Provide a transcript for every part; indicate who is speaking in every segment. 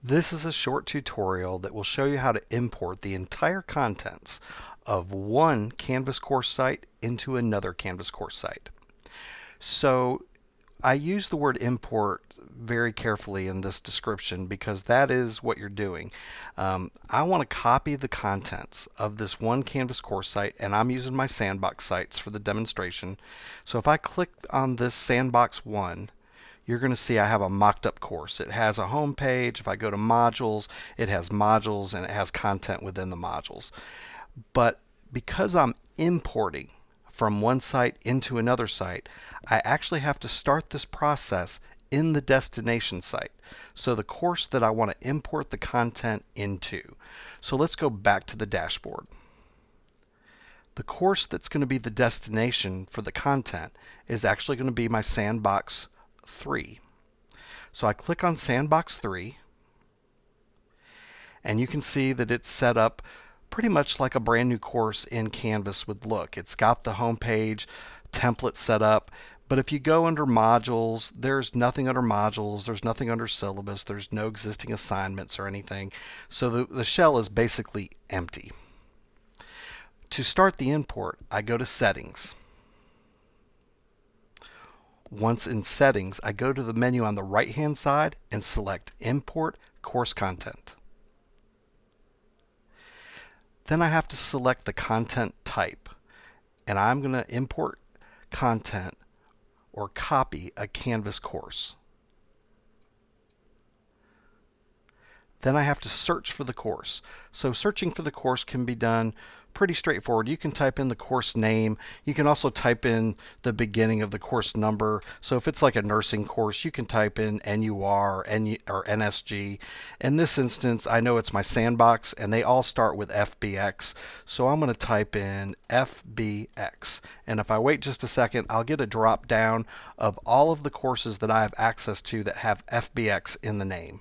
Speaker 1: This is a short tutorial that will show you how to import the entire contents of one Canvas course site into another Canvas course site. So I use the word import very carefully in this description because that is what you're doing. I want to copy the contents of this one Canvas course site, and I'm using my sandbox sites for the demonstration. So if I click on this sandbox one, you're going to see I have a mocked up course. It has a home page. If I go to modules, it has modules and it has content within the modules. But because I'm importing from one site into another site, I actually have to start this process in the destination site. So the course that I want to import the content into. So let's go back to the dashboard. The course that's going to be the destination for the content is actually going to be my Sandbox 3. So I click on Sandbox 3, and you can see that it's set up pretty much like a brand new course in Canvas would look. It's got the home page template set up, but if you go under modules, there's nothing under modules, there's nothing under syllabus, there's no existing assignments or anything. So the shell is basically empty. To start the import, I go to Settings. Once in Settings, I go to the menu on the right-hand side and select Import Course Content. Then I have to select the content type, and I'm going to import content or copy a Canvas course. Then I have to search for the course. So searching for the course can be done pretty straightforward. You can type in the course name. You can also type in the beginning of the course number. So if it's like a nursing course, you can type in NUR or NSG. In this instance, I know it's my sandbox, and they all start with FBX. So I'm going to type in FBX. And if I wait just a second, I'll get a drop down of all of the courses that I have access to that have FBX in the name.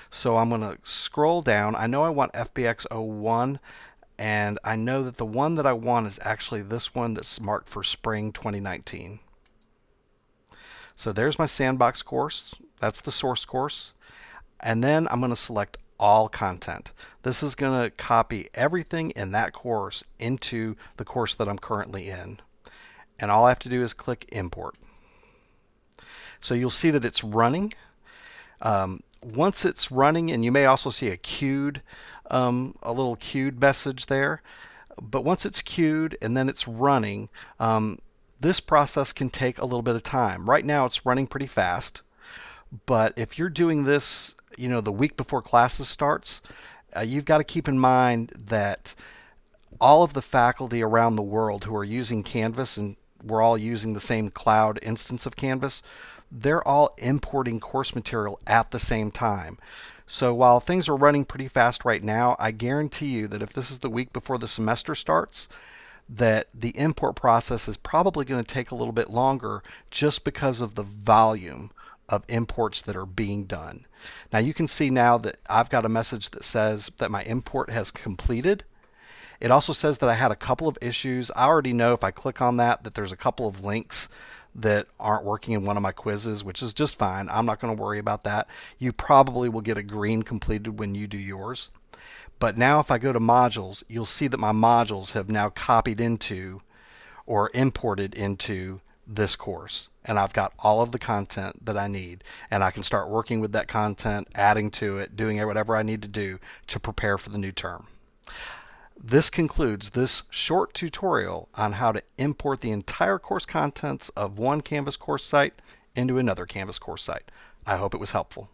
Speaker 1: So I'm going to scroll down. I know I want FBX 01, and I know that the one that I want is actually this one that's marked for Spring 2019. So there's my sandbox course. That's the source course. And then I'm going to select all content. This is going to copy everything in that course into the course that I'm currently in. And all I have to do is click import. So you'll see that it's running. Once it's running, and you may also see a queued, a little queued message there, but once it's queued and then it's running, this process can take a little bit of time. Right now it's running pretty fast, but if you're doing this, the week before classes starts, you've got to keep in mind that all of the faculty around the world who are using Canvas, and we're all using the same cloud instance of Canvas, they're all importing course material at the same time. So while things are running pretty fast right now, I guarantee you that if this is the week before the semester starts, that the import process is probably going to take a little bit longer just because of the volume of imports that are being done. Now you can see now that I've got a message that says that my import has completed. It also says that I had a couple of issues. I already know if I click on that there's a couple of links that aren't working in one of my quizzes, which is just fine. I'm not going to worry about that. You probably will get a green completed when you do yours. But now if I go to modules, you'll see that my modules have now copied into or imported into this course. And I've got all of the content that I need. And I can start working with that content, adding to it, doing whatever I need to do to prepare for the new term. This concludes this short tutorial on how to import the entire course contents of one Canvas course site into another Canvas course site. I hope it was helpful.